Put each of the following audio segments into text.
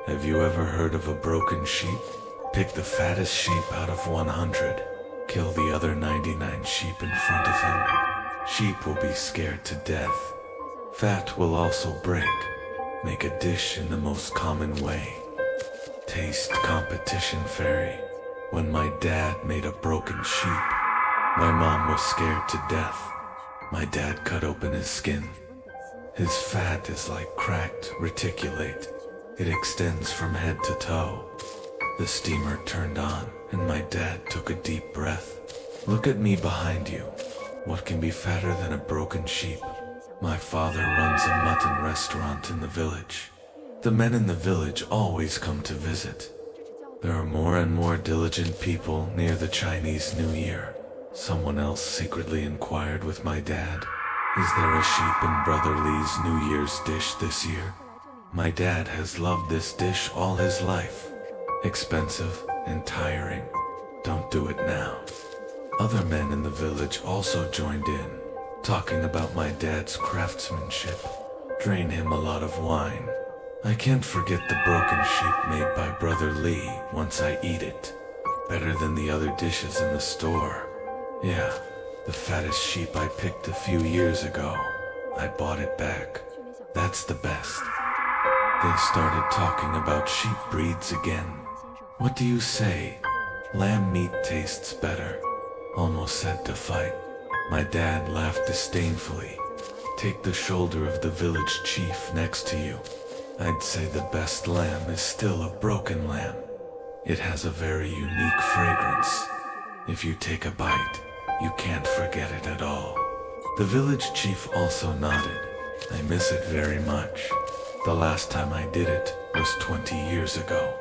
Have you ever heard of a broken sheep? Pick the fattest sheep out of 100. Kill the other 99 sheep in front of him. Sheep will be scared to death. Fat will also break. Make a dish in the most common way. Taste competition fairy. When my dad made a broken sheep, my mom was scared to death. My dad cut open his skin. His fat is like cracked reticulate. It extends from head to toe. The steamer turned on, and my dad took a deep breath. Look at me behind you. What can be fatter than a broken sheep? My father runs a mutton restaurant in the village. The men in the village always come to visit. There are more and more diligent people near the Chinese New Year. Someone else secretly inquired with my dad, "Is there a sheep in Brother Lee's New Year's dish this year?" My dad has loved this dish all his life. Expensive and tiring. Don't do it now. Other men in the village also joined in, talking about my dad's craftsmanship. Drain him a lot of wine. I can't forget the broken sheep made by Brother Lee once I eat it. Better than the other dishes in the store. Yeah, the fattest sheep I picked a few years ago. I bought it back. That's the best. They started talking about sheep breeds again. What do you say? Lamb meat tastes better. Almost said to fight. My dad laughed disdainfully. Take the shoulder of the village chief next to you. I'd say the best lamb is still a broken lamb. It has a very unique fragrance. If you take a bite, you can't forget it at all. The village chief also nodded. I miss it very much. The last time I did it was 20 years ago.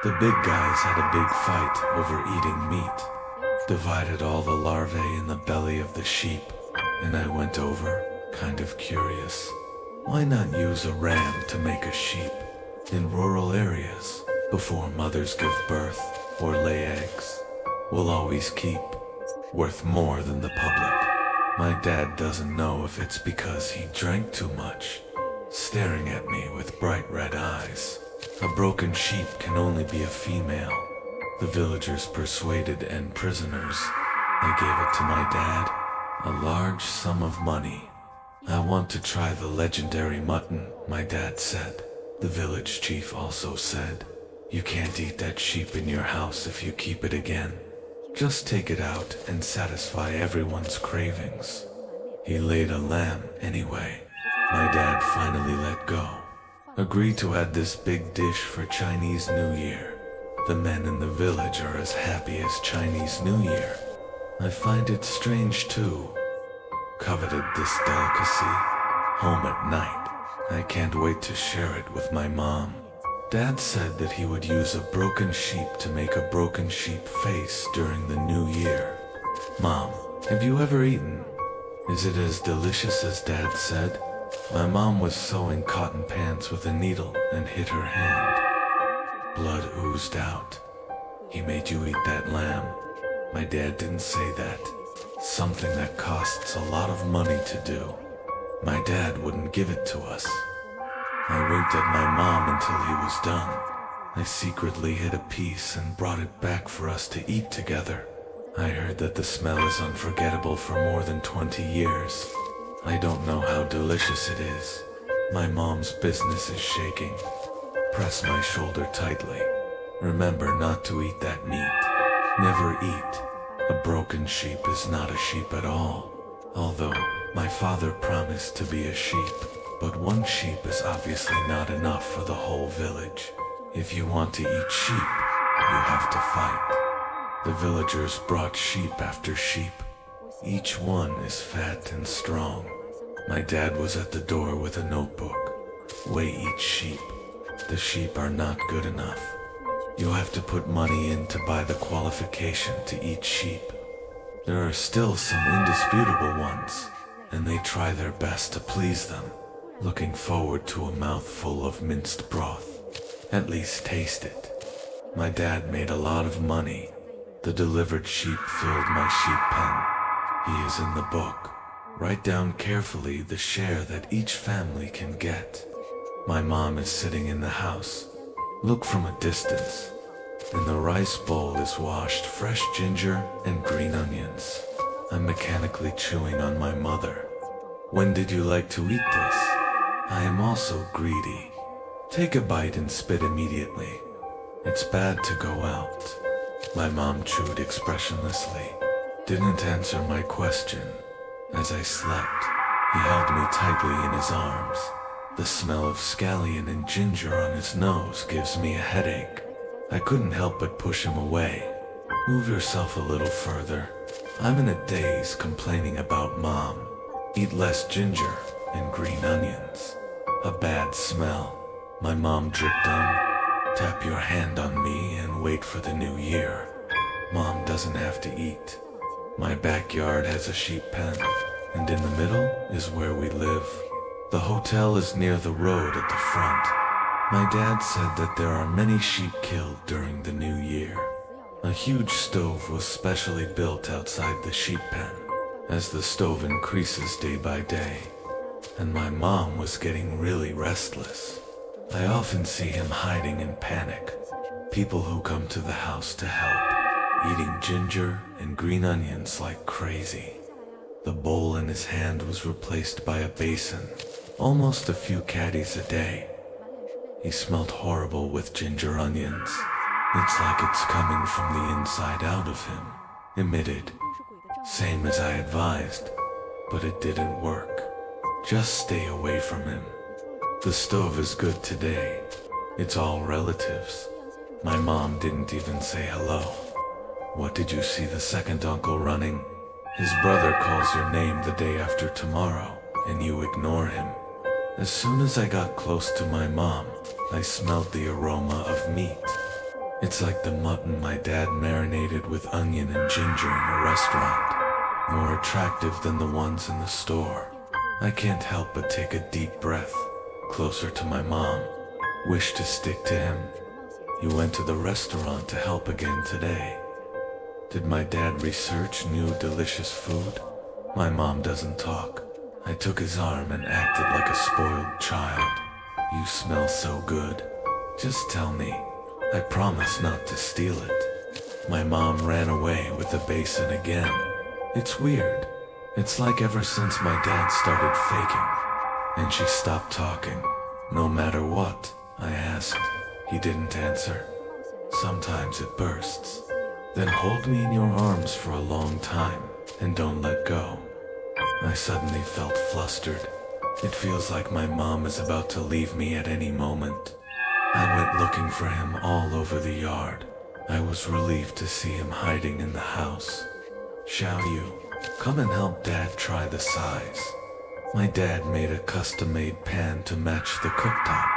The big guys had a big fight over eating meat. Divided all the larvae in the belly of the sheep, and I went over, kind of curious. Why not use a ram to make a sheep? In rural areas, before mothers give birth or lay eggs, will always keep, worth more than the public. My dad doesn't know if it's because he drank too much, staring at me with bright red eyes. A broken sheep can only be a female. The villagers persuaded and prisoners. I gave it to my dad, a large sum of money. I want to try the legendary mutton, my dad said. The village chief also said, you can't eat that sheep in your house if you keep it again. Just take it out and satisfy everyone's cravings. He laid a lamb anyway. My dad finally let go. Agreed to add this big dish for Chinese New Year. The men in the village are as happy as Chinese New Year. I find it strange too. Coveted this delicacy. Home at night. I can't wait to share it with my mom. Dad said that he would use a broken sheep to make a broken sheep face during the new year. Mom, have you ever eaten? Is it as delicious as Dad said? My mom was sewing cotton pants with a needle and hit her hand. Blood oozed out. He made you eat that lamb. My dad didn't say that. Something that costs a lot of money to do. My dad wouldn't give it to us. I winked at my mom until he was done. I secretly hid a piece and brought it back for us to eat together. I heard that the smell is unforgettable for more than 20 years. I don't know how delicious it is. My mom's business is shaking. Press my shoulder tightly. Remember not to eat that meat. Never eat. A broken sheep is not a sheep at all. Although, my father promised to be a sheep. But one sheep is obviously not enough for the whole village. If you want to eat sheep, you have to fight. The villagers brought sheep after sheep. Each one is fat and strong. My dad was at the door with a notebook. Weigh each sheep. The sheep are not good enough. You have to put money in to buy the qualification to eat sheep. There are still some indisputable ones, and they try their best to please them. Looking forward to a mouthful of minced broth. At least taste it. My dad made a lot of money. The delivered sheep filled my sheep pen. He is in the book. Write down carefully the share that each family can get. My mom is sitting in the house. Look from a distance. In the rice bowl is washed fresh ginger and green onions. I'm mechanically chewing on my mother. When did you like to eat this? I am also greedy. Take a bite and spit immediately. It's bad to go out. My mom chewed expressionlessly, didn't answer my question. As I slept, he held me tightly in his arms. The smell of scallion and ginger on his nose gives me a headache. I couldn't help but push him away. Move yourself a little further. I'm in a daze complaining about Mom. Eat less ginger and green onions. A bad smell. My mom dripped on. Tap your hand on me and wait for the new year. Mom doesn't have to eat. My backyard has a sheep pen, and in the middle is where we live. The hotel is near the road at the front. My dad said that there are many sheep killed during the new year. A huge stove was specially built outside the sheep pen, as the stove increases day by day. And my mom was getting really restless. I often see him hiding in panic. People who come to the house to help, eating ginger and green onions like crazy. The bowl in his hand was replaced by a basin, almost a few caddies a day. He smelled horrible with ginger onions. It's like it's coming from the inside out of him. Emitted. Same as I advised, but it didn't work. Just stay away from him. The stove is good today. It's all relatives. My mom didn't even say hello. What did you see the second uncle running? His brother calls your name the day after tomorrow, and you ignore him. As soon as I got close to my mom, I smelled the aroma of meat. It's like the mutton my dad marinated with onion and ginger in a restaurant. More attractive than the ones in the store. I can't help but take a deep breath, closer to my mom. Wish to stick to him. You went to the restaurant to help again today. Did my dad research new delicious food? My mom doesn't talk. I took his arm and acted like a spoiled child. You smell so good. Just tell me. I promise not to steal it. My mom ran away with the basin again. It's weird. It's like ever since my dad started faking, and she stopped talking. No matter what I asked, he didn't answer. Sometimes it bursts. Then hold me in your arms for a long time, and don't let go. I suddenly felt flustered. It feels like my mom is about to leave me at any moment. I went looking for him all over the yard. I was relieved to see him hiding in the house. Shall you come and help Dad try the size? My dad made a custom-made pan to match the cooktop.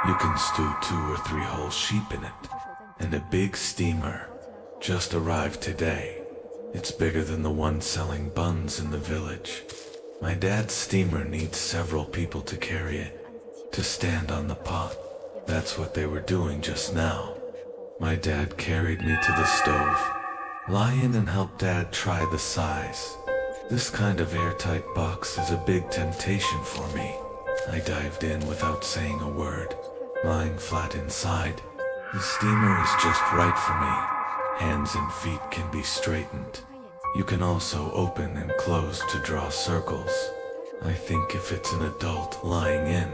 You can stew 2 or 3 whole sheep in it. And a big steamer just arrived today. It's bigger than the one selling buns in the village. My dad's steamer needs several people to carry it, to stand on the pot. That's what they were doing just now. My dad carried me to the stove. Lie in and help Dad try the size. This kind of airtight box is a big temptation for me. I dived in without saying a word. Lying flat inside, the steamer is just right for me. Hands and feet can be straightened. You can also open and close to draw circles. I think if it's an adult lying in,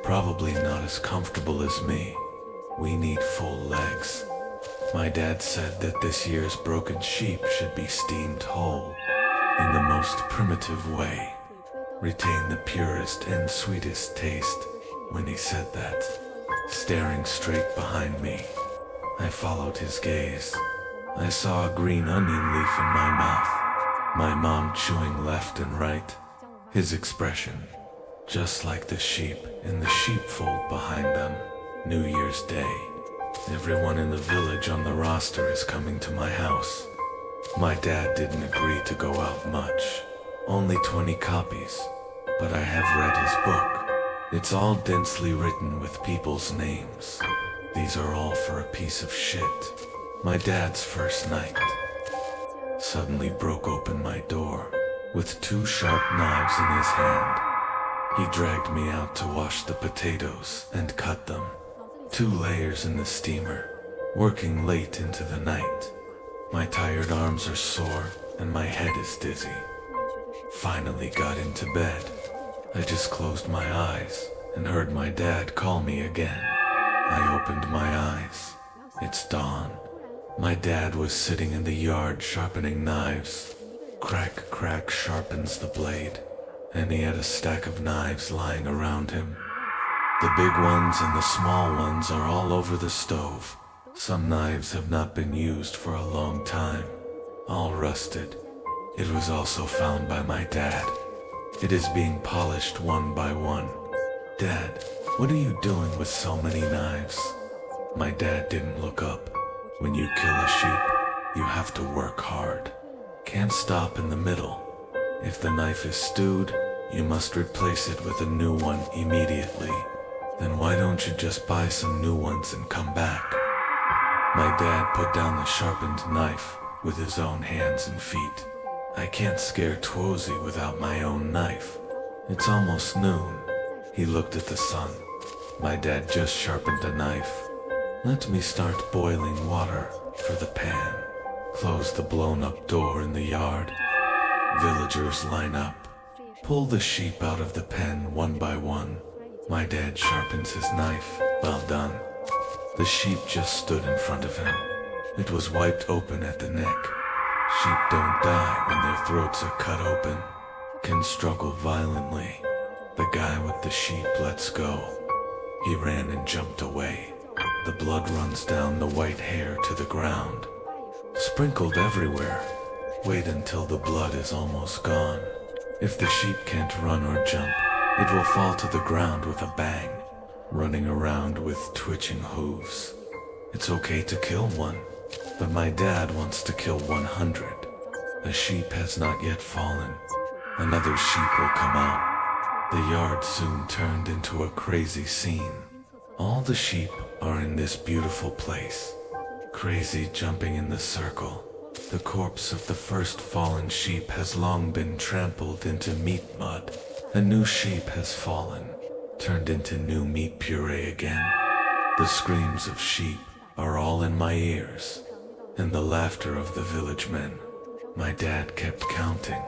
probably not as comfortable as me. We need full legs. My dad said that this year's broken sheep should be steamed whole, in the most primitive way. Retain the purest and sweetest taste. When he said that, staring straight behind me, I followed his gaze. I saw a green onion leaf in my mouth. My mom chewing left and right. His expression, just like the sheep in the sheepfold behind them. New Year's Day. Everyone in the village on the roster is coming to my house. My dad didn't agree to go out much. Only 20 copies. But I have read his book. It's all densely written with people's names. These are all for a piece of shit. My dad's first night suddenly broke open my door with 2 sharp knives in his hand. He dragged me out to wash the potatoes and cut them. 2 layers in the steamer, working late into the night. My tired arms are sore and my head is dizzy. Finally got into bed. I just closed my eyes and heard my dad call me again. I opened my eyes. It's dawn. My dad was sitting in the yard sharpening knives. Crack, crack sharpens the blade, and he had a stack of knives lying around him. The big ones and the small ones are all over the stove. Some knives have not been used for a long time, all rusted. It was also found by my dad. It is being polished one by one. Dad, what are you doing with so many knives? My dad didn't look up. When you kill a sheep, you have to work hard. Can't stop in the middle. If the knife is stewed, you must replace it with a new one immediately. Then why don't you just buy some new ones and come back? My dad put down the sharpened knife with his own hands and feet. I can't scare Twozy without my own knife. It's almost noon. He looked at the sun. My dad just sharpened a knife. Let me start boiling water for the pan. Close the blown-up door in the yard. Villagers line up. Pull the sheep out of the pen one by one. My dad sharpens his knife. Well done. The sheep just stood in front of him. It was wiped open at the neck. Sheep don't die when their throats are cut open. Can struggle violently. The guy with the sheep lets go. He ran and jumped away. The blood runs down the white hair to the ground. Sprinkled everywhere. Wait until the blood is almost gone. If the sheep can't run or jump, it will fall to the ground with a bang, running around with twitching hooves. It's okay to kill one, but my dad wants to kill 100. A sheep has not yet fallen. Another sheep will come out. The yard soon turned into a crazy scene. All the sheep are in this beautiful place, crazy jumping in the circle. The corpse of the first fallen sheep has long been trampled into meat mud. A new sheep has fallen, turned into new meat puree again. The screams of sheep are all in my ears, and the laughter of the village men. My dad kept counting,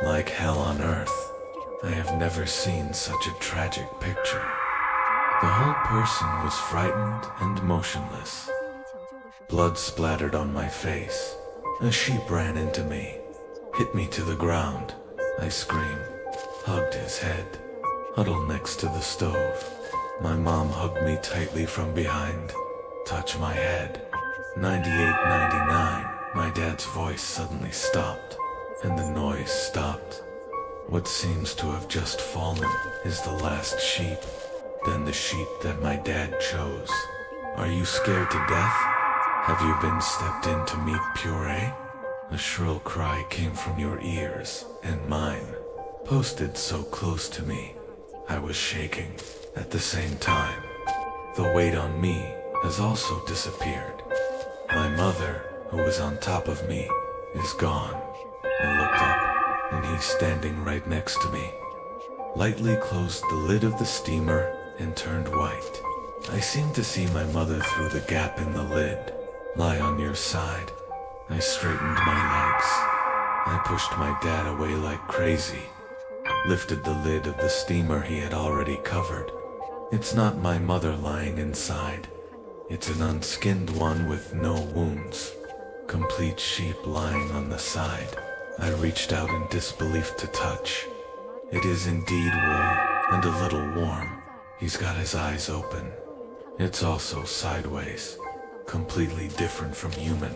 like hell on earth. I have never seen such a tragic picture. The whole person was frightened and motionless. Blood splattered on my face. A sheep ran into me, hit me to the ground. I screamed, hugged his head, huddled next to the stove. My mom hugged me tightly from behind, touched my head. 98.99. My dad's voice suddenly stopped, and the noise stopped. What seems to have just fallen is the last sheep, then the sheep that my dad chose. Are you scared to death? Have you been stepped into meat puree? A shrill cry came from your ears, and mine, posted so close to me. I was shaking. At the same time, the weight on me has also disappeared. My mother, who was on top of me, is gone. I looked up, and he's standing right next to me. Lightly closed the lid of the steamer and turned white. I seemed to see my mother through the gap in the lid. Lie on your side. I straightened my legs. I pushed my dad away like crazy. Lifted the lid of the steamer he had already covered. It's not my mother lying inside. It's an unskinned one with no wounds. Complete sheep lying on the side. I reached out in disbelief to touch. It is indeed wool, and a little warm. He's got his eyes open. It's also sideways, completely different from human.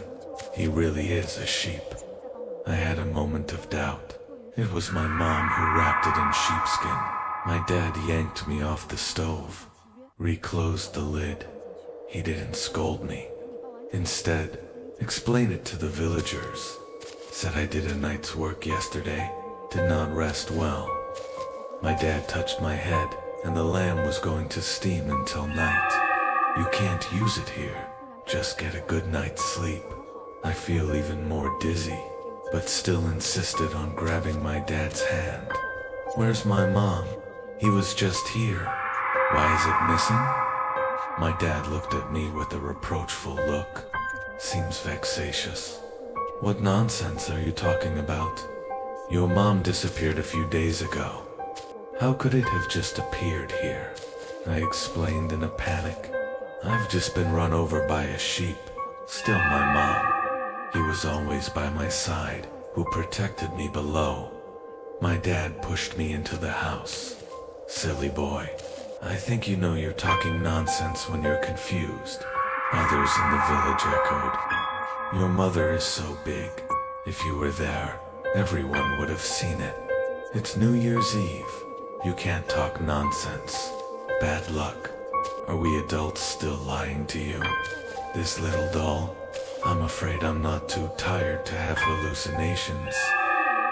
He really is a sheep. I had a moment of doubt. It was my mom who wrapped it in sheepskin. My dad yanked me off the stove, reclosed the lid. He didn't scold me. Instead, explained it to the villagers. Said I did a night's work yesterday, did not rest well. My dad touched my head, and the lamb was going to steam until night. You can't use it here, just get a good night's sleep. I feel even more dizzy, but still insisted on grabbing my dad's hand. Where's my mom? He was just here. Why is it missing? My dad looked at me with a reproachful look. Seems vexatious. What nonsense are you talking about? Your mom disappeared a few days ago. How could it have just appeared here? I explained in a panic. I've just been run over by a sheep. Still my mom. He was always by my side, who protected me below. My dad pushed me into the house. Silly boy. I think you know you're talking nonsense when you're confused. Others in the village echoed. Your mother is so big. If you were there, everyone would have seen it. It's New Year's Eve. You can't talk nonsense. Bad luck. Are we adults still lying to you? This little doll? I'm afraid I'm not too tired to have hallucinations.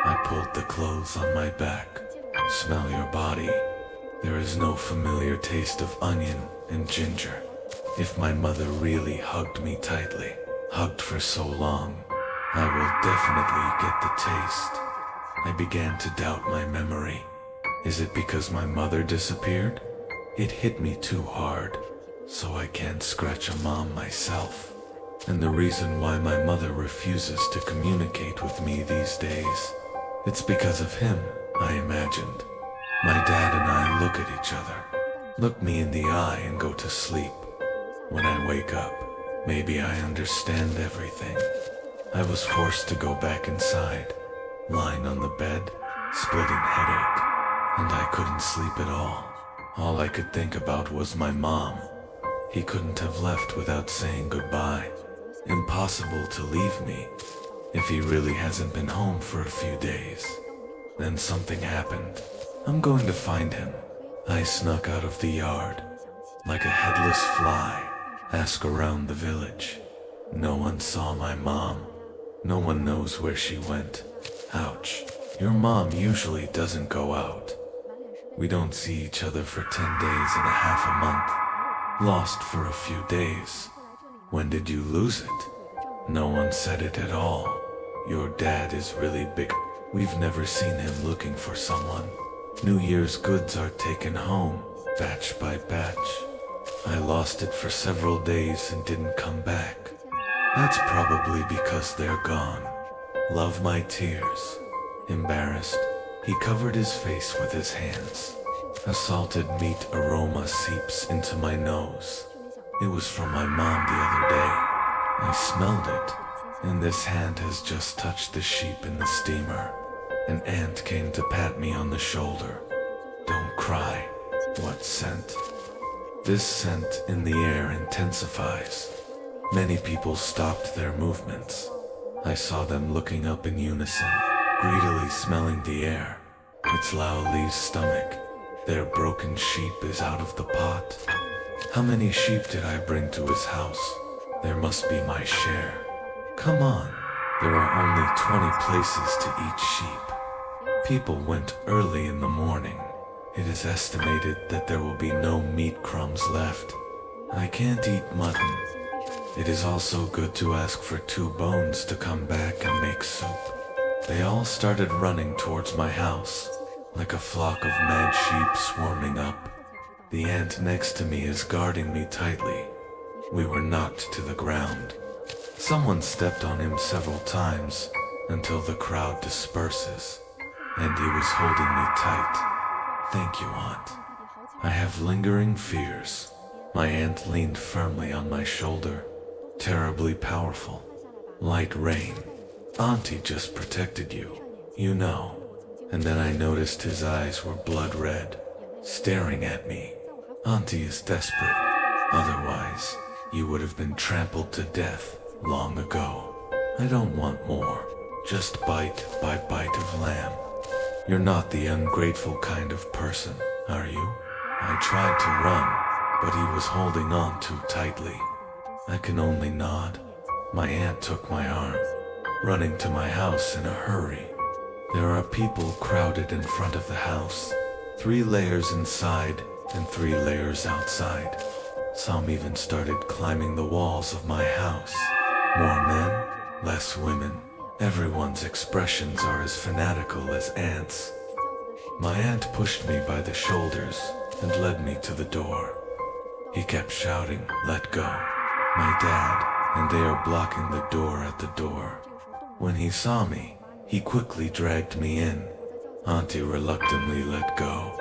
I pulled the clothes on my back. Smell your body. There is no familiar taste of onion and ginger. If my mother really hugged me tightly, hugged for so long, I will definitely get the taste. I began to doubt my memory. Is it because my mother disappeared? It hit me too hard, so I can't scratch a mom myself. And the reason why my mother refuses to communicate with me these days, it's because of him, I imagined. My dad and I look at each other, look me in the eye and go to sleep. When I wake up, maybe I understand everything. I was forced to go back inside, lying on the bed, splitting headache, and I couldn't sleep at all. All I could think about was my mom. He couldn't have left without saying goodbye. Impossible to leave me if he really hasn't been home for a few days. Then something happened. I'm going to find him. I snuck out of the yard, like a headless fly, ask around the village. No one saw my mom. No one knows where she went. Ouch. Your mom usually doesn't go out. We don't see each other for 10 days and a half a month. Lost for a few days. When did you lose it? No one said it at all. Your dad is really big. We've never seen him looking for someone. New Year's goods are taken home, batch by batch. I lost it for several days and didn't come back. That's probably because they're gone. Love my tears. Embarrassed, he covered his face with his hands. A salted meat aroma seeps into my nose. It was from my mom the other day. I smelled it, and this hand has just touched the sheep in the steamer. An ant came to pat me on the shoulder. Don't cry. What scent? This scent in the air intensifies. Many people stopped their movements. I saw them looking up in unison, greedily smelling the air. It's Lao Li's stomach. Their broken sheep is out of the pot. How many sheep did I bring to his house? There must be my share. Come on. There are only 20 places to eat sheep. People went early in the morning. It is estimated that there will be no meat crumbs left. I can't eat mutton. It is also good to ask for 2 bones to come back and make soup. They all started running towards my house, like a flock of mad sheep swarming up. The ant next to me is guarding me tightly. We were knocked to the ground. Someone stepped on him several times until the crowd disperses, and he was holding me tight. Thank you, Aunt. I have lingering fears. My aunt leaned firmly on my shoulder, terribly powerful. Light rain. Auntie just protected you, you know. And then I noticed his eyes were blood red, staring at me. Auntie is desperate. Otherwise, you would have been trampled to death long ago. I don't want more. Just bite by bite of lamb. You're not the ungrateful kind of person, are you? I tried to run, but he was holding on too tightly. I can only nod. My aunt took my arm, running to my house in a hurry. There are people crowded in front of the house, 3 layers inside and 3 layers outside. Some even started climbing the walls of my house. More men, less women. Everyone's expressions are as fanatical as ants. My aunt pushed me by the shoulders and led me to the door. He kept shouting, "Let go." My dad, and they are blocking the door at the door. When he saw me, he quickly dragged me in. Auntie reluctantly let go.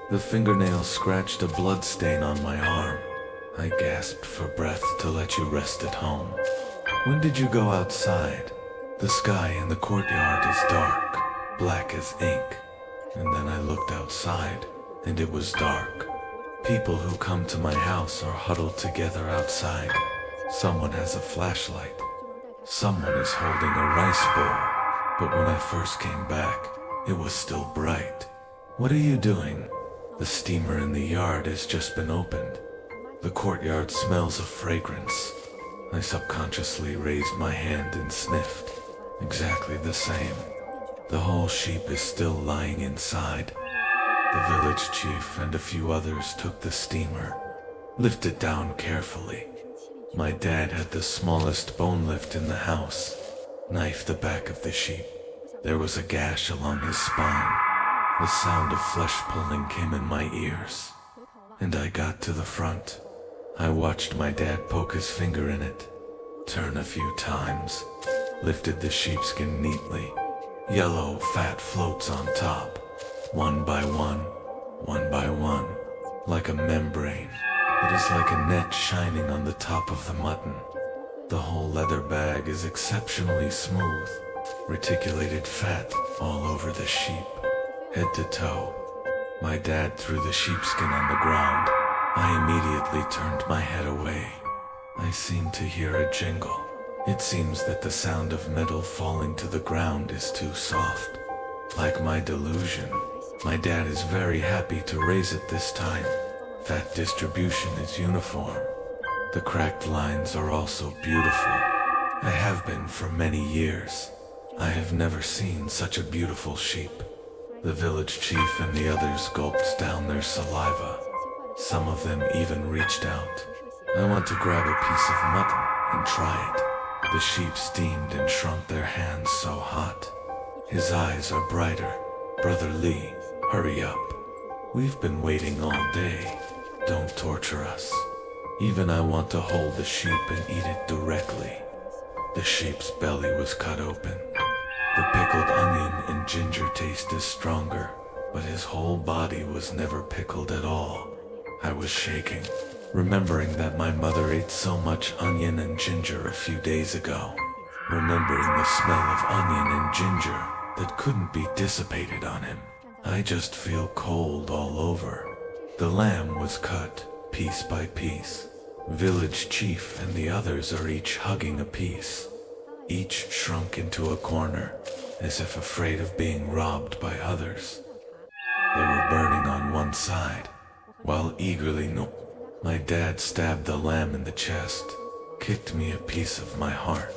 The fingernail scratched a blood stain on my arm. I gasped for breath to let you rest at home. When did you go outside? The sky in the courtyard is dark, black as ink. And then I looked outside, and it was dark. People who come to my house are huddled together outside. Someone has a flashlight. Someone is holding a rice bowl. But when I first came back, it was still bright. What are you doing? The steamer in the yard has just been opened. The courtyard smells of fragrance. I subconsciously raised my hand and sniffed. Exactly the same. The whole sheep is still lying inside. The village chief and a few others took the steamer, lifted down carefully. My dad had the smallest bone lift in the house, knifed the back of the sheep. There was a gash along his spine. The sound of flesh pulling came in my ears, and I got to the front. I watched my dad poke his finger in it, turn a few times, lifted the sheepskin neatly. Yellow fat floats on top, one by one, like a membrane. It is like a net shining on the top of the mutton. The whole leather bag is exceptionally smooth, reticulated fat all over the sheep, head to toe. My dad threw the sheepskin on the ground. I immediately turned my head away. I seemed to hear a jingle. It seems that the sound of metal falling to the ground is too soft. Like my delusion, my dad is very happy to raise it this time. Fat distribution is uniform. The cracked lines are also beautiful. I have been for many years. I have never seen such a beautiful sheep. The village chief and the others gulped down their saliva. Some of them even reached out. I want to grab a piece of mutton and try it. The sheep steamed and shrunk their hands so hot. His eyes are brighter. Brother Lee, hurry up. We've been waiting all day. Don't torture us. Even I want to hold the sheep and eat it directly. The sheep's belly was cut open. The pickled onion and ginger taste is stronger, but his whole body was never pickled at all. I was shaking, remembering that my mother ate so much onion and ginger a few days ago. Remembering the smell of onion and ginger that couldn't be dissipated on him. I just feel cold all over. The lamb was cut, piece by piece. Village chief and the others are each hugging a piece. Each shrunk into a corner, as if afraid of being robbed by others. They were burning on one side, while eagerly my dad stabbed the lamb in the chest, kicked me a piece of my heart.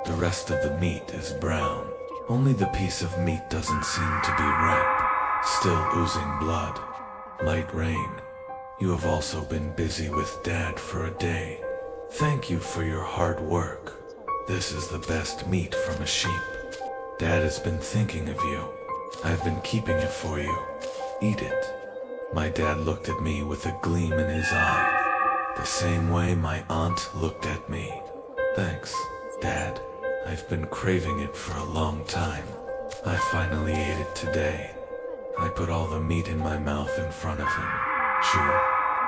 The rest of the meat is brown. Only the piece of meat doesn't seem to be ripe, still oozing blood. Light rain. You have also been busy with Dad for a day. Thank you for your hard work. This is the best meat from a sheep. Dad has been thinking of you. I've been keeping it for you. Eat it. My dad looked at me with a gleam in his eye, the same way my aunt looked at me. Thanks, Dad. I've been craving it for a long time. I finally ate it today. I put all the meat in my mouth in front of him. Chew.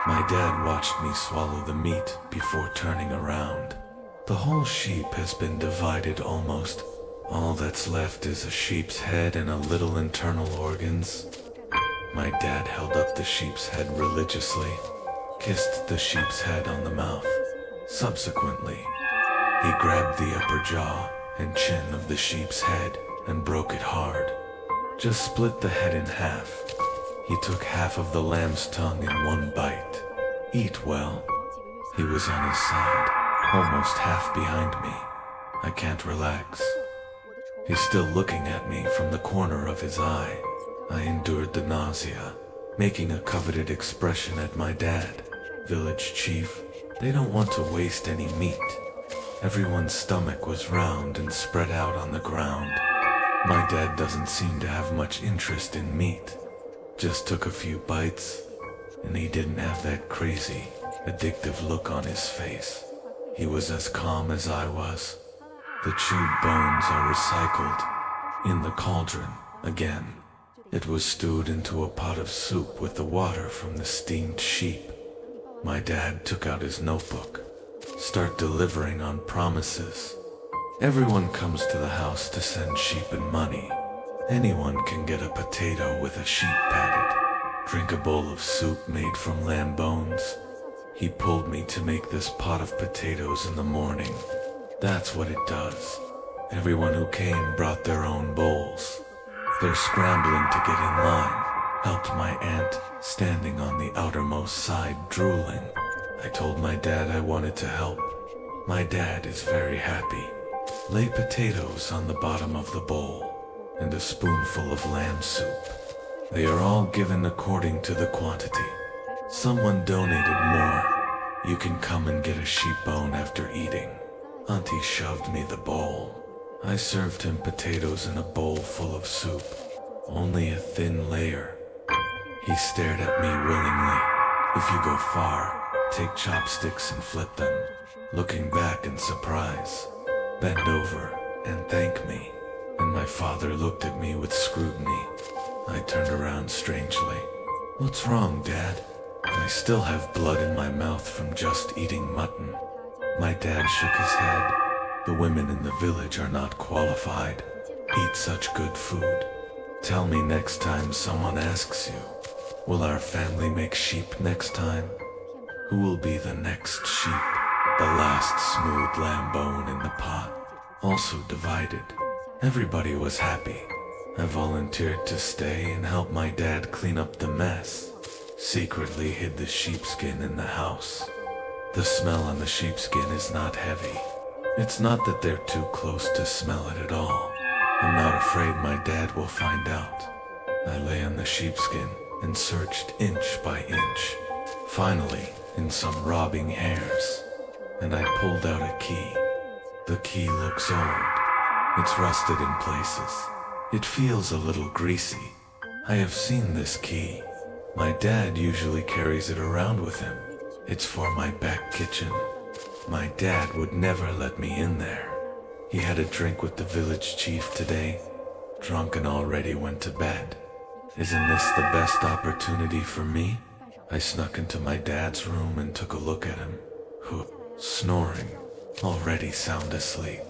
My dad watched me swallow the meat before turning around. The whole sheep has been divided almost. All that's left is a sheep's head and a little internal organs. My dad held up the sheep's head religiously, kissed the sheep's head on the mouth. Subsequently, he grabbed the upper jaw and chin of the sheep's head and broke it hard. Just split the head in half. He took half of the lamb's tongue in one bite. Eat well. He was on his side, almost half behind me. I can't relax. He's still looking at me from the corner of his eye. I endured the nausea, making a coveted expression at my dad. Village chief, they don't want to waste any meat. Everyone's stomach was round and spread out on the ground. My dad doesn't seem to have much interest in meat. Just took a few bites, and he didn't have that crazy addictive look on his face. He was as calm as I was. The chewed bones are recycled in the cauldron again. It was stewed into a pot of soup with the water from the steamed sheep. My dad took out his notebook. Start delivering on promises. Everyone comes to the house to send sheep and money. Anyone can get a potato with a sheep patted. Drink a bowl of soup made from lamb bones. He pulled me to make this pot of potatoes in the morning. That's what it does. Everyone who came brought their own bowls. They're scrambling to get in line. Helped my aunt, standing on the outermost side, drooling. I told my dad I wanted to help. My dad is very happy. Lay potatoes on the bottom of the bowl, and a spoonful of lamb soup. They are all given according to the quantity. Someone donated more. You can come and get a sheep bone after eating. Auntie shoved me the bowl. I served him potatoes in a bowl full of soup, only a thin layer. He stared at me willingly. If you go far, take chopsticks and flip them, looking back in surprise. Bend over and thank me. And my father looked at me with scrutiny. I turned around strangely. What's wrong, Dad? I still have blood in my mouth from just eating mutton. My dad shook his head. The women in the village are not qualified. Eat such good food. Tell me next time someone asks you, will our family make sheep next time? Who will be the next sheep? The last smooth lamb bone in the pot. Also divided. Everybody was happy. I volunteered to stay and help my dad clean up the mess. Secretly hid the sheepskin in the house. The smell on the sheepskin is not heavy. It's not that they're too close to smell it at all. I'm not afraid my dad will find out. I lay on the sheepskin and searched inch by inch. Finally, in some robbing hairs, and I pulled out a key. The key looks old. It's rusted in places. It feels a little greasy. I have seen this key. My dad usually carries it around with him. It's for my back kitchen. My dad would never let me in there. He had a drink with the village chief today. Drunk and already went to bed. Isn't this the best opportunity for me? I snuck into my dad's room and took a look at him. Snoring. Already sound asleep.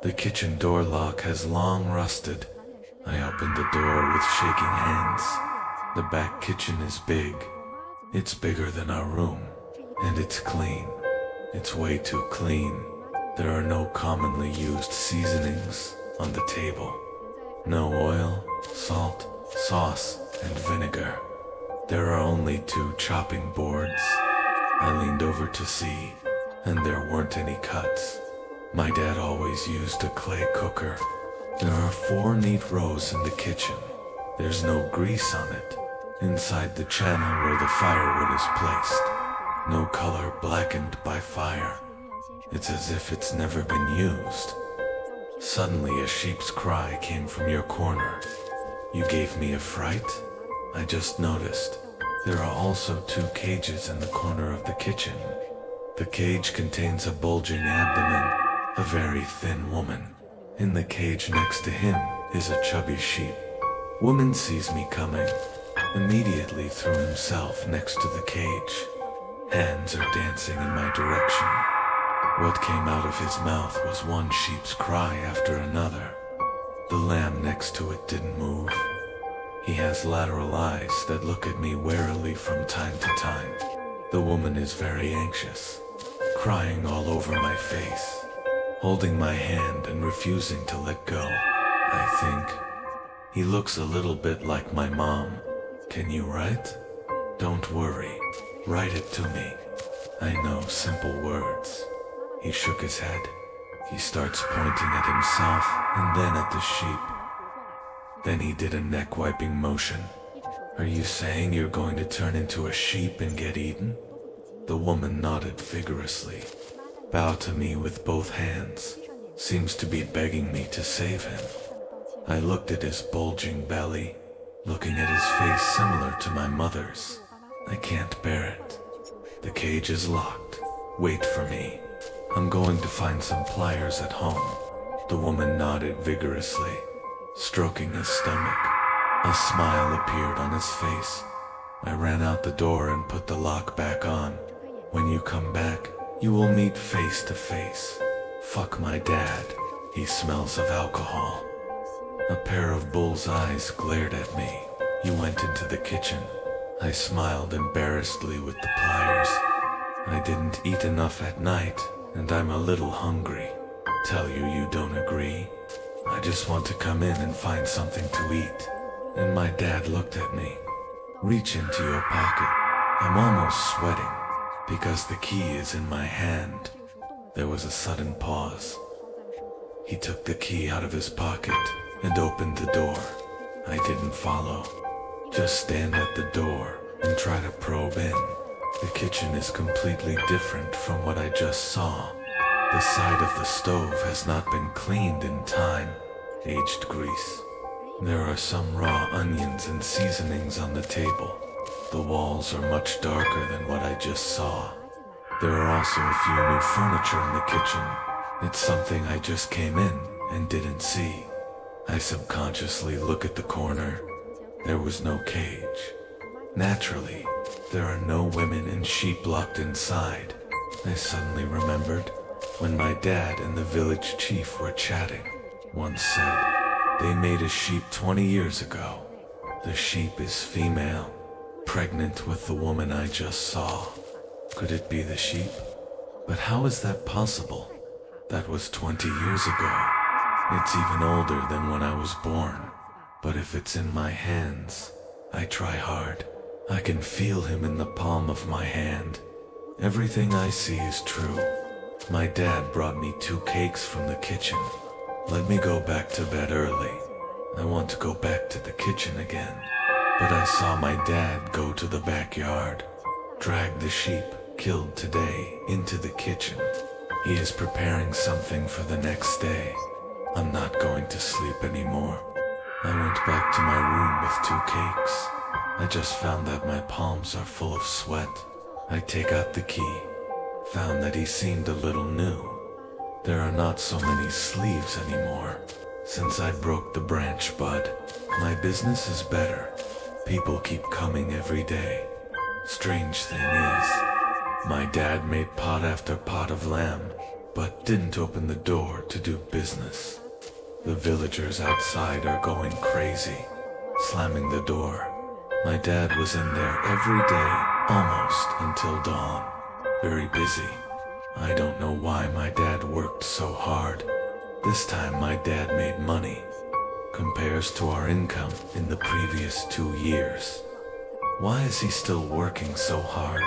The kitchen door lock has long rusted. I opened the door with shaking hands. The back kitchen is big. It's bigger than our room. And it's clean. It's way too clean. There are no commonly used seasonings on the table. No oil, salt, sauce, and vinegar. There are only 2 chopping boards. I leaned over to see, and there weren't any cuts. My dad always used a clay cooker. There are 4 neat rows in the kitchen. There's no grease on it. Inside the channel where the firewood is placed. No color blackened by fire. It's as if it's never been used. Suddenly a sheep's cry came from your corner. You gave me a fright? I just noticed. There are also 2 cages in the corner of the kitchen. The cage contains a bulging abdomen, a very thin woman. In the cage next to him is a chubby sheep. Woman sees me coming, immediately threw himself next to the cage. Hands are dancing in my direction. What came out of his mouth was one sheep's cry after another. The lamb next to it didn't move. He has lateral eyes that look at me warily from time to time. The woman is very anxious, crying all over my face, holding my hand and refusing to let go. I think he looks a little bit like my mom. Can you write? Don't worry. Write it to me. I know simple words. He shook his head. He starts pointing at himself and then at the sheep. Then he did a neck-wiping motion. Are you saying you're going to turn into a sheep and get eaten? The woman nodded vigorously, bowed to me with both hands, seems to be begging me to save him. I looked at his bulging belly, looking at his face similar to my mother's. I can't bear it. The cage is locked. Wait for me. I'm going to find some pliers at home. The woman nodded vigorously, stroking his stomach. A smile appeared on his face. I ran out the door and put the lock back on. When you come back, you will meet face to face. Fuck my dad. He smells of alcohol. A pair of bull's eyes glared at me. You went into the kitchen. I smiled embarrassedly with the pliers. I didn't eat enough at night, and I'm a little hungry. Tell you you don't agree? I just want to come in and find something to eat. And my dad looked at me. Reach into your pocket. I'm almost sweating, because the key is in my hand. There was a sudden pause. He took the key out of his pocket and opened the door. I didn't follow. Just stand at the door and try to probe in. The kitchen is completely different from what I just saw. The side of the stove has not been cleaned in time. Aged grease. There are some raw onions and seasonings on the table. The walls are much darker than what I just saw. There are also a few new furniture in the kitchen. It's something I just came in and didn't see. I subconsciously look at the corner. There was no cage. Naturally, there are no women and sheep locked inside. I suddenly remembered when my dad and the village chief were chatting. One said, they made a sheep 20 years ago. The sheep is female, pregnant with the woman I just saw. Could it be the sheep? But how is that possible? That was 20 years ago. It's even older than when I was born. But if it's in my hands, I try hard. I can feel him in the palm of my hand. Everything I see is true. My dad brought me 2 cakes from the kitchen. Let me go back to bed early. I want to go back to the kitchen again. But I saw my dad go to the backyard, drag the sheep killed today into the kitchen. He is preparing something for the next day. I'm not going to sleep anymore. I went back to my room with 2 cakes. I just found that my palms are full of sweat. I take out the key, found that he seemed a little new. There are not so many sleeves anymore. Since I broke the branch bud, my business is better. People keep coming every day. Strange thing is, my dad made pot after pot of lamb, but didn't open the door to do business. The villagers outside are going crazy, slamming the door. My dad was in there every day, almost until dawn. Very busy. I don't know why my dad worked so hard. This time my dad made money. Compares to our income in the previous 2 years. Why is he still working so hard?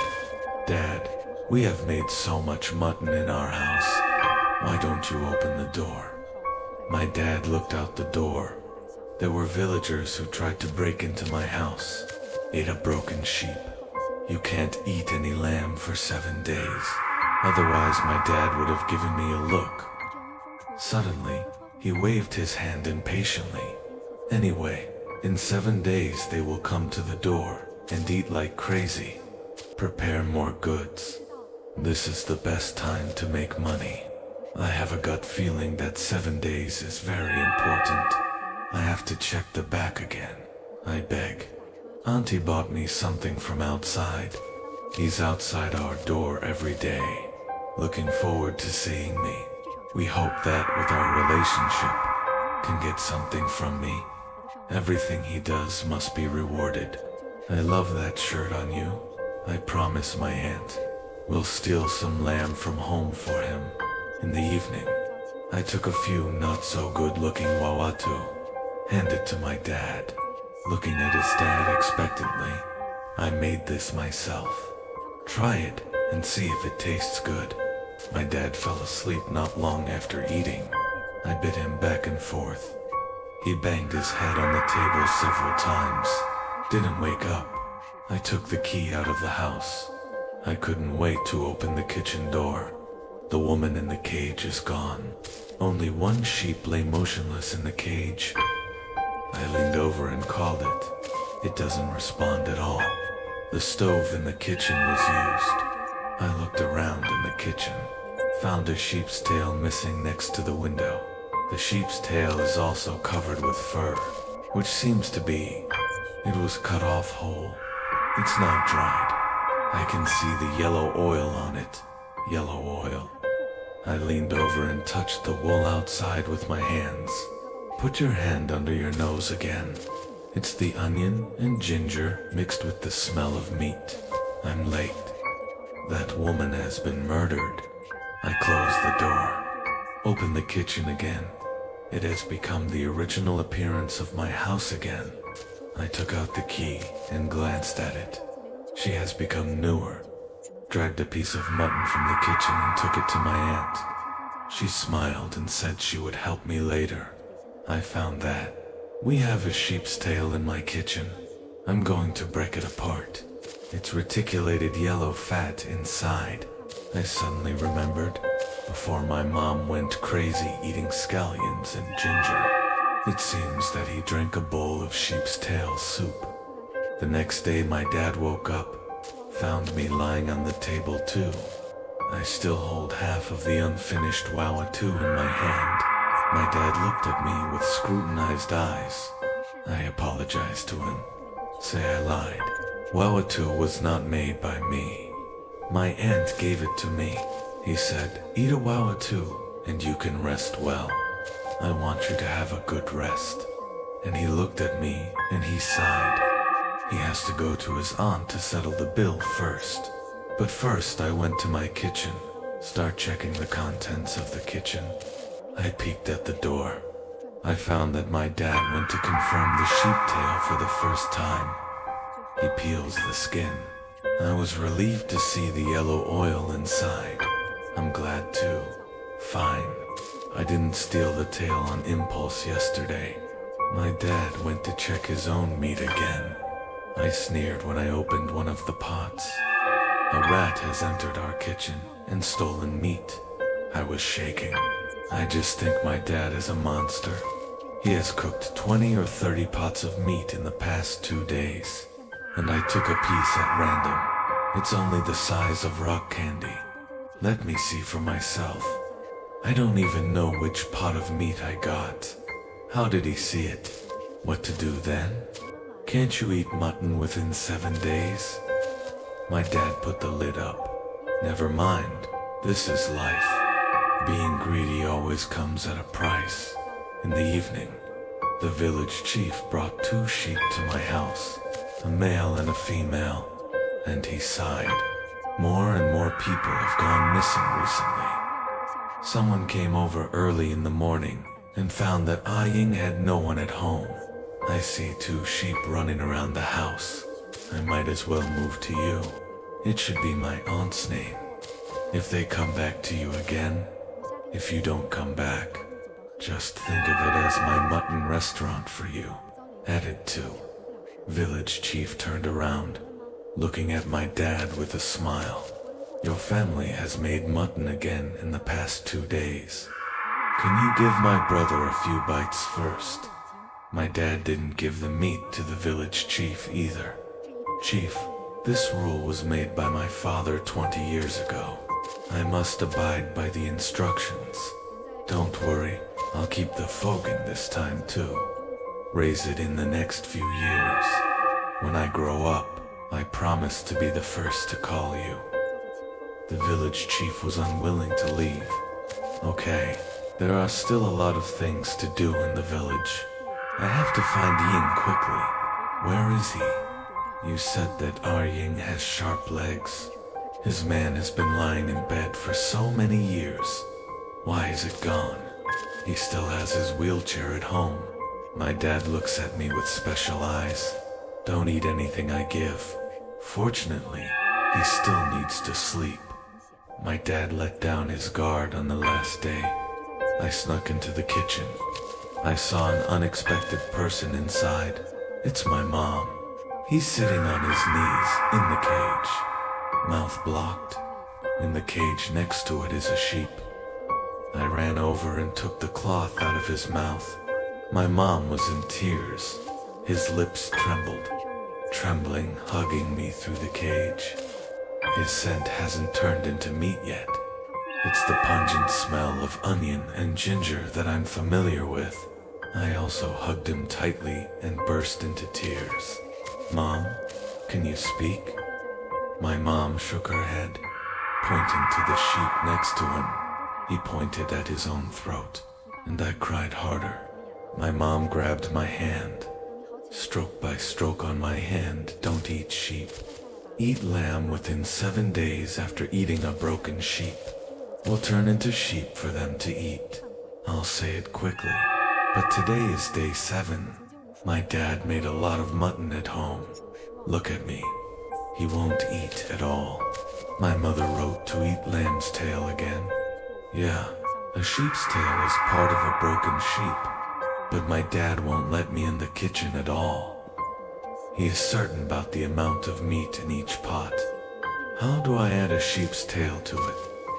Dad, we have made so much mutton in our house. Why don't you open the door? My dad looked out the door. There were villagers who tried to break into my house. Ate a broken sheep. You can't eat any lamb for 7 days. Otherwise my dad would have given me a look. Suddenly, he waved his hand impatiently. Anyway, in 7 days they will come to the door and eat like crazy. Prepare more goods. This is the best time to make money. I have a gut feeling that 7 days is very important. I have to check the back again. I beg. Auntie bought me something from outside. He's outside our door every day, looking forward to seeing me. We hope that with our relationship, can get something from me. Everything he does must be rewarded. I love that shirt on you. I promise my aunt. We'll steal some lamb from home for him. In the evening, I took a few not so good looking wawatu, handed to my dad. Looking at his dad expectantly, I made this myself. Try it and see if it tastes good. My dad fell asleep not long after eating. I bit him back and forth. He banged his head on the table several times. Didn't wake up. I took the key out of the house. I couldn't wait to open the kitchen door. The woman in the cage is gone. Only 1 sheep lay motionless in the cage. I leaned over and called it. It doesn't respond at all. The stove in the kitchen was used. I looked around in the kitchen, found a sheep's tail missing next to the window. The sheep's tail is also covered with fur, which seems to be, it was cut off whole. It's now dried. I can see the yellow oil on it. Yellow oil. I leaned over and touched the wool outside with my hands. Put your hand under your nose again. It's the onion and ginger mixed with the smell of meat. I'm late. That woman has been murdered. I closed the door. Opened the kitchen again. It has become the original appearance of my house again. I took out the key and glanced at it. She has become newer. Dragged a piece of mutton from the kitchen and took it to my aunt. She smiled and said she would help me later. I found that. We have a sheep's tail in my kitchen. I'm going to break it apart. It's reticulated yellow fat inside. I suddenly remembered, before my mom went crazy eating scallions and ginger, it seems that he drank a bowl of sheep's tail soup. The next day my dad woke up, found me lying on the table too. I still hold half of the unfinished wawatoo in my hand. My dad looked at me with scrutinized eyes. I apologized to him. Say I lied. Wawatoo was not made by me. My aunt gave it to me. He said, eat a wawatoo and you can rest well. I want you to have a good rest. And he looked at me and he sighed. He has to go to his aunt to settle the bill first. But first I went to my kitchen, start checking the contents of the kitchen. I peeked at the door. I found that my dad went to confirm the sheep tail for the first time. He peels the skin. I was relieved to see the yellow oil inside. I'm glad too. Fine. I didn't steal the tail on impulse yesterday. My dad went to check his own meat again. I sneered when I opened one of the pots. A rat has entered our kitchen and stolen meat. I was shaking. I just think my dad is a monster. He has cooked 20 or 30 pots of meat in the past 2 days. And I took a piece at random. It's only the size of rock candy. Let me see for myself. I don't even know which pot of meat I got. How did he see it? What to do then? Can't you eat mutton within 7 days? My dad put the lid up. Never mind. This is life. Being greedy always comes at a price. In the evening, the village chief brought 2 sheep to my house, a male and a female, and he sighed. More and more people have gone missing recently. Someone came over early in the morning and found that Ying had no one at home. I see 2 sheep running around the house. I might as well move to you. It should be my aunt's name. If they come back to you again, if you don't come back, just think of it as my mutton restaurant for you. Added to. Village chief turned around, looking at my dad with a smile. Your family has made mutton again in the past 2 days. Can you give my brother a few bites first? My dad didn't give the meat to the village chief either. Chief, this rule was made by my father 20 years ago. I must abide by the instructions. Don't worry, I'll keep the fogan this time too. Raise it in the next few years. When I grow up, I promise to be the first to call you. The village chief was unwilling to leave. Okay, there are still a lot of things to do in the village. I have to find Ying quickly. Where is he? You said that our Ying has sharp legs. His man has been lying in bed for so many years. Why is it gone? He still has his wheelchair at home. My dad looks at me with special eyes. Don't eat anything I give. Fortunately, he still needs to sleep. My dad let down his guard on the last day. I snuck into the kitchen. I saw an unexpected person inside. It's my mom. He's sitting on his knees in the cage, mouth blocked. In the cage next to it is a sheep. I ran over and took the cloth out of his mouth. My mom was in tears. His lips trembled, trembling, hugging me through the cage. His scent hasn't turned into meat yet. It's the pungent smell of onion and ginger that I'm familiar with. I also hugged him tightly and burst into tears. "Mom, can you speak?" My mom shook her head, pointing to the sheep next to him. He pointed at his own throat, and I cried harder. My mom grabbed my hand. "Stroke by stroke on my hand, don't eat sheep. Eat lamb within 7 days after eating a broken sheep. We'll turn into sheep for them to eat." I'll say it quickly, but today is day 7. My dad made a lot of mutton at home. Look at me. He won't eat at all. My mother wrote to eat lamb's tail again. Yeah, a sheep's tail is part of a broken sheep, but my dad won't let me in the kitchen at all. He is certain about the amount of meat in each pot. How do I add a sheep's tail to it?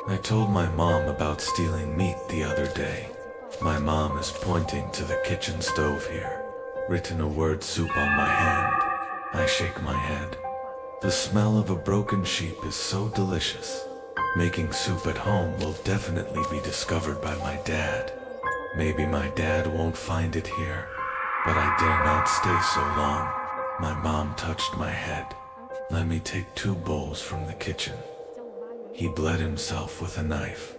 I told my mom about stealing meat the other day. My mom is pointing to the kitchen stove here, written a word soup on my hand. I shake my head. The smell of a broken sheep is so delicious. Making soup at home will definitely be discovered by my dad. Maybe my dad won't find it here, but I dare not stay so long. My mom touched my head. "Let me take 2 bowls from the kitchen." He bled himself with a knife,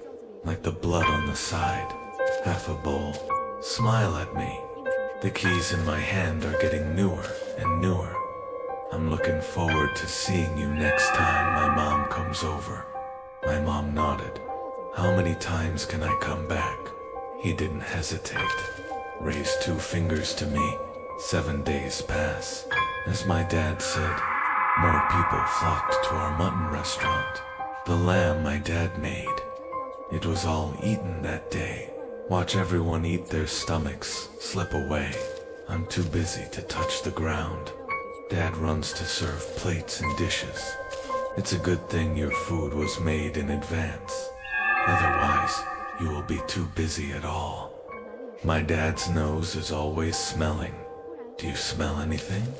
like the blood on the side. "Half a bowl. Smile at me." The keys in my hand are getting newer and newer. "I'm looking forward to seeing you next time my mom comes over." My mom nodded. "How many times can I come back?" He didn't hesitate. Raised 2 fingers to me. 7 days pass. As my dad said, more people flocked to our mutton restaurant. The lamb my dad made. It was all eaten that day. Watch everyone eat their stomachs slip away. I'm too busy to touch the ground. Dad runs to serve plates and dishes. It's a good thing your food was made in advance. Otherwise, you will be too busy at all. My dad's nose is always smelling. Do you smell anything?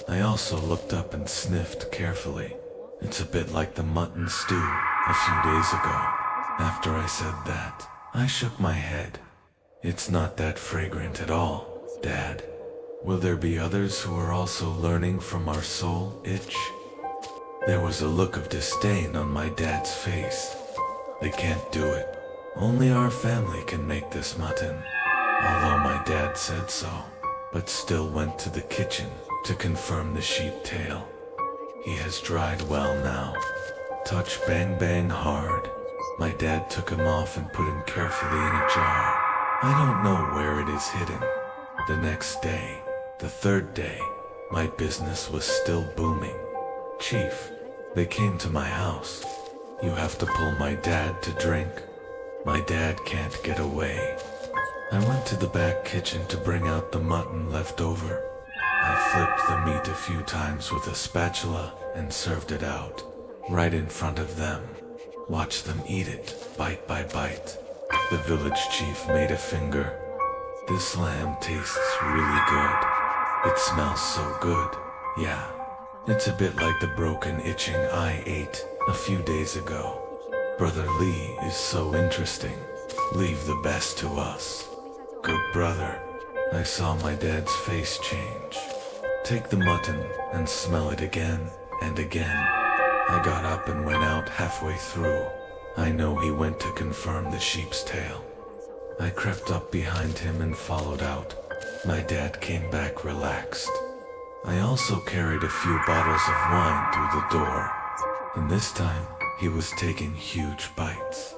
I also looked up and sniffed carefully. It's a bit like the mutton stew a few days ago. After I said that, I shook my head. It's not that fragrant at all, Dad. Will there be others who are also learning from our soul itch? There was a look of disdain on my dad's face. They can't do it. Only our family can make this mutton. Although my dad said so, but still went to the kitchen to confirm the sheep tail. He has dried well now. Touch bang bang hard. My dad took him off and put him carefully in a jar. I don't know where it is hidden. The next day, the 3rd day, my business was still booming. "Chief, they came to my house. You have to pull my dad to drink. My dad can't get away." I went to the back kitchen to bring out the mutton left over. I flipped the meat a few times with a spatula and served it out, right in front of them. Watched them eat it, bite by bite. The village chief made a finger. "This lamb tastes really good. It smells so good. Yeah, it's a bit like the broken itching I ate a few days ago. Brother Lee is so interesting. Leave the best to us." "Good brother." I saw my dad's face change. "Take the mutton and smell it again and again." I got up and went out halfway through. I know he went to confirm the sheep's tail. I crept up behind him and followed out. My dad came back relaxed. I also carried a few bottles of wine through the door, and this time he was taking huge bites.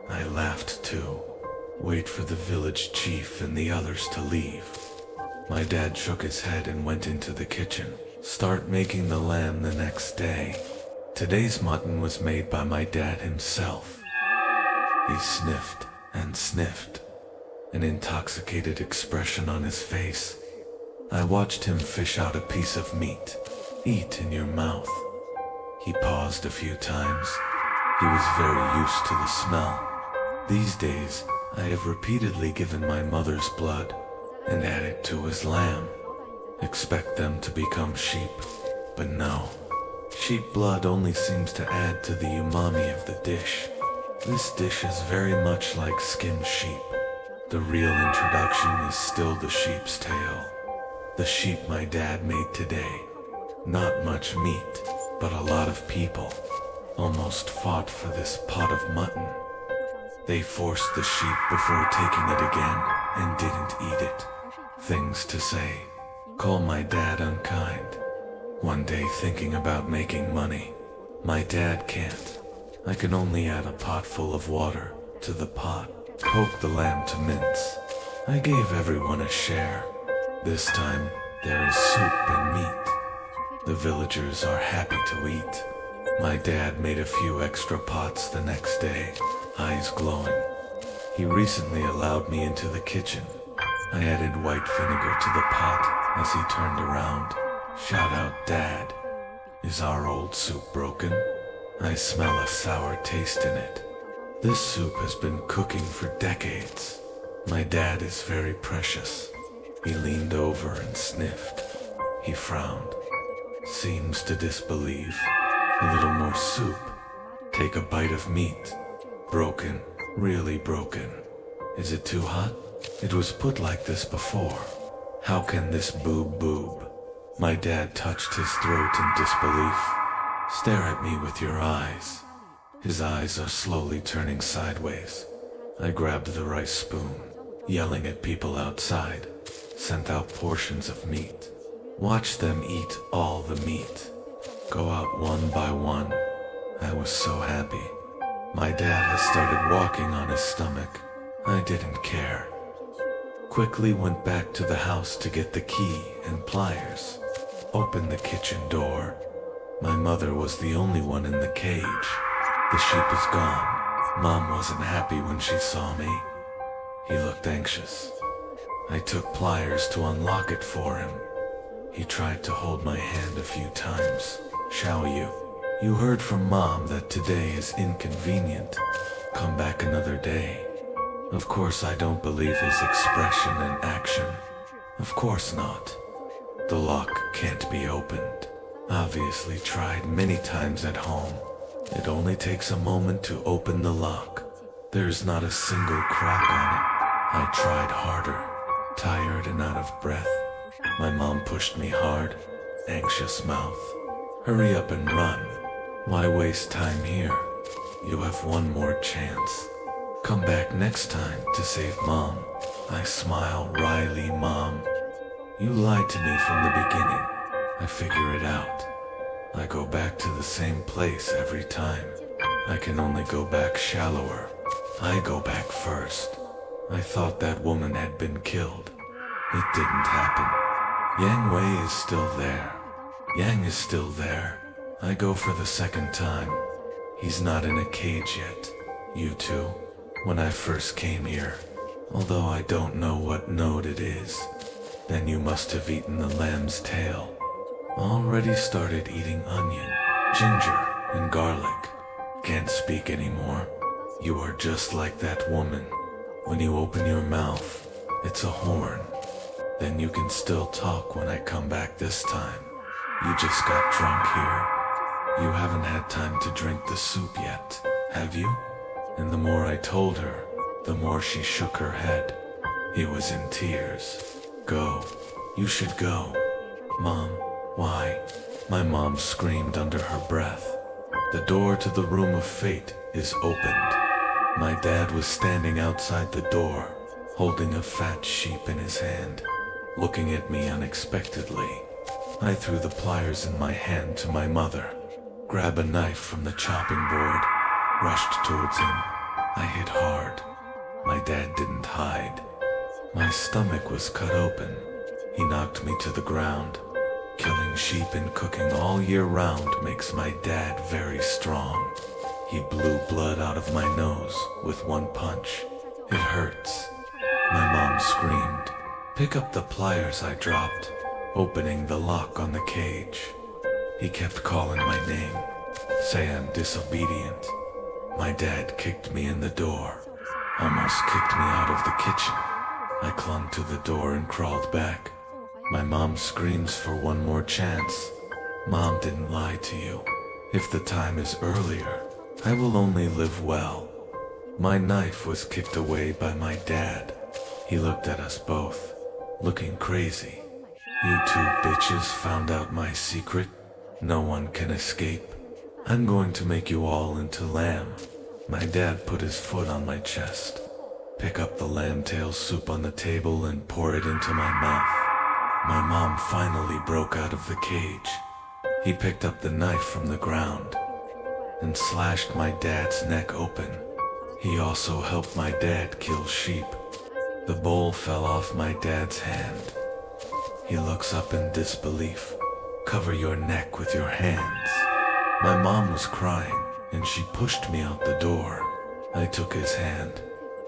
I laughed too. Wait for the village chief and the others to leave. My dad shook his head and went into the kitchen. Start making the lamb the next day. Today's mutton was made by my dad himself. He sniffed and sniffed, an intoxicated expression on his face. I watched him fish out a piece of meat. "Eat in your mouth." He paused a few times. He was very used to the smell. These days, I have repeatedly given my mother's blood and added to his lamb. Expect them to become sheep, but no. Sheep blood only seems to add to the umami of the dish. This dish is very much like skinned sheep. The real introduction is still the sheep's tail. The sheep my dad made today. Not much meat, but a lot of people. Almost fought for this pot of mutton. They forced the sheep before taking it again and didn't eat it. Things to say. Call my dad unkind. One day thinking about making money. My dad can't. I can only add a pot full of water to the pot. Poke the lamb to mince. I gave everyone a share. This time there is soup and meat. The villagers are happy to eat. My dad made a few extra pots the next day, eyes glowing. He recently allowed me into the kitchen. I added white vinegar to the pot as he turned around. Shout out, Dad. Is our old soup broken? I smell a sour taste in it. This soup has been cooking for decades. My dad is very precious. He leaned over and sniffed. He frowned. Seems to disbelieve. A little more soup. Take a bite of meat. Broken, really broken. Is it too hot? It was put like this before. How can this boob? My dad touched his throat in disbelief. Stare at me with your eyes. His eyes are slowly turning sideways. I grabbed the rice spoon, yelling at people outside, sent out portions of meat. Watch them eat all the meat. Go out one by one. I was so happy. My dad has started walking on his stomach. I didn't care. Quickly went back to the house to get the key and pliers. Opened the kitchen door. My mother was the only one in the cage. The sheep is gone. Mom wasn't happy when she saw me. He looked anxious. I took pliers to unlock it for him. He tried to hold my hand a few times. Shall you? You heard from Mom that today is inconvenient. Come back another day. Of course I don't believe his expression and action. Of course not. The lock can't be opened. Obviously tried many times at home. It only takes a moment to open the lock. There's not a single crack on it. I tried harder, tired and out of breath. My mom pushed me hard, anxious mouth. Hurry up and run. Why waste time here? You have one more chance. Come back next time to save Mom. I smile wryly, Mom. You lied to me from the beginning. I figure it out. I go back to the same place every time. I can only go back shallower. I go back first. I thought that woman had been killed. It didn't happen. Yang Wei is still there. Yang is still there. I go for the second time. He's not in a cage yet. You two, when I first came here, although I don't know what node it is, then you must have eaten the lamb's tail. Already started eating onion, ginger, and garlic. Can't speak anymore. You are just like that woman. When you open your mouth, it's a horn. Then you can still talk when I come back this time. You just got drunk here. You haven't had time to drink the soup yet, have you? And the more I told her, the more she shook her head. He was in tears. Go. You should go. Mom, why? My mom screamed under her breath. The door to the room of fate is opened. My dad was standing outside the door, holding a fat sheep in his hand, looking at me unexpectedly. I threw the pliers in my hand to my mother, grabbed a knife from the chopping board, rushed towards him. I hit hard. My dad didn't hide. My stomach was cut open. He knocked me to the ground. Killing sheep and cooking all year round makes my dad very strong. He blew blood out of my nose with one punch. It hurts. My mom screamed. Pick up the pliers I dropped, opening the lock on the cage. He kept calling my name, say I'm disobedient. My dad kicked me in the door, almost kicked me out of the kitchen. I clung to the door and crawled back. My mom screams for one more chance. Mom didn't lie to you. If the time is earlier, I will only live well. My knife was kicked away by my dad. He looked at us both, looking crazy. You two bitches found out my secret. No one can escape. I'm going to make you all into lamb. My dad put his foot on my chest. Pick up the lamb tail soup on the table and pour it into my mouth. My mom finally broke out of the cage. He picked up the knife from the ground and slashed my dad's neck open. He also helped my dad kill sheep. The bowl fell off my dad's hand. He looks up in disbelief. Cover your neck with your hands. My mom was crying, and she pushed me out the door. I took his hand,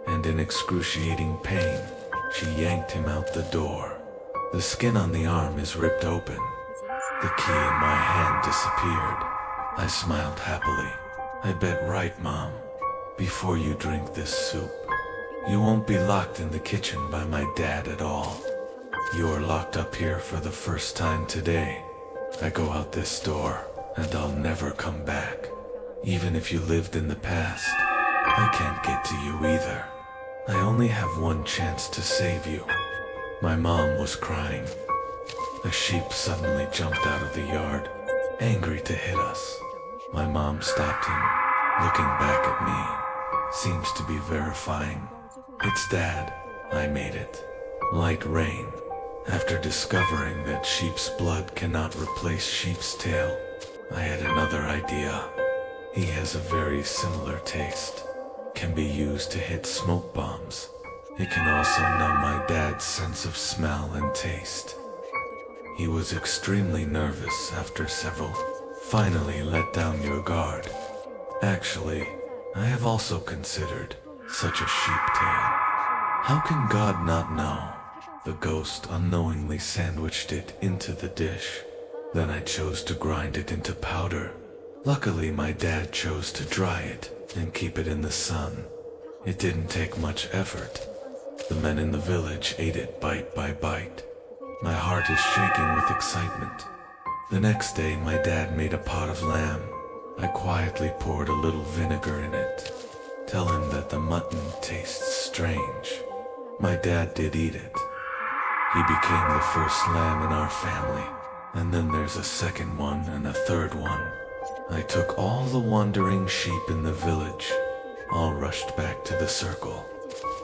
and in excruciating pain, she yanked him out the door. The skin on the arm is ripped open. The key in my hand disappeared. I smiled happily. I bet right, Mom. Before you drink this soup, you won't be locked in the kitchen by my dad at all. You are locked up here for the first time today. I go out this door, and I'll never come back. Even if you lived in the past, I can't get to you either. I only have one chance to save you. My mom was crying. A sheep suddenly jumped out of the yard, angry to hit us. My mom stopped him, looking back at me. Seems to be verifying. It's Dad. I made it. Light rain. After discovering that sheep's blood cannot replace sheep's tail, I had another idea. He has a very similar taste. Can be used to hit smoke bombs. It can also numb my dad's sense of smell and taste. He was extremely nervous after several. Finally let down your guard. Actually, I have also considered such a sheep tail. How can God not know? The ghost unknowingly sandwiched it into the dish. Then I chose to grind it into powder. Luckily, my dad chose to dry it and keep it in the sun. It didn't take much effort. The men in the village ate it bite by bite. My heart is shaking with excitement. The next day, my dad made a pot of lamb. I quietly poured a little vinegar in it. Tell him that the mutton tastes strange. My dad did eat it. He became the first lamb in our family. And then there's a second one and a third one. I took all the wandering sheep in the village. All rushed back to the circle.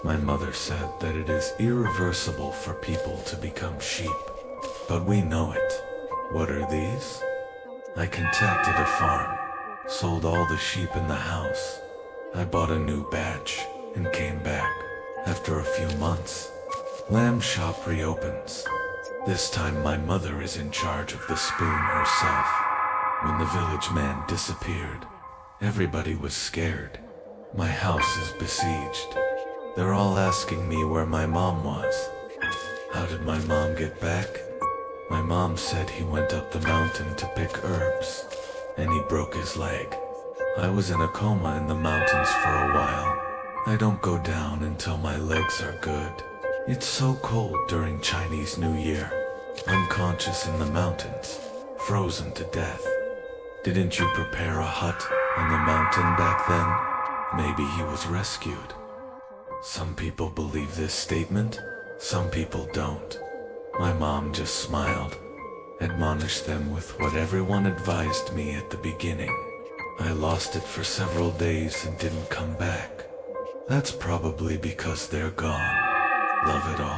My mother said that it is irreversible for people to become sheep. But we know it. What are these? I contacted a farm, sold all the sheep in the house. I bought a new batch and came back. After a few months, lamb shop reopens. This time my mother is in charge of the spoon herself. When the village man disappeared, everybody was scared. My house is besieged. They're all asking me where my mom was. How did my mom get back? My mom said he went up the mountain to pick herbs, and he broke his leg. I was in a coma in the mountains for a while. I don't go down until my legs are good. It's so cold during Chinese New Year. Unconscious in the mountains, frozen to death. Didn't you prepare a hut on the mountain back then? Maybe he was rescued. Some people believe this statement, some people don't. My mom just smiled, admonished them with what everyone advised me at the beginning. I lost it for several days and didn't come back. That's probably because they're gone. Love it all.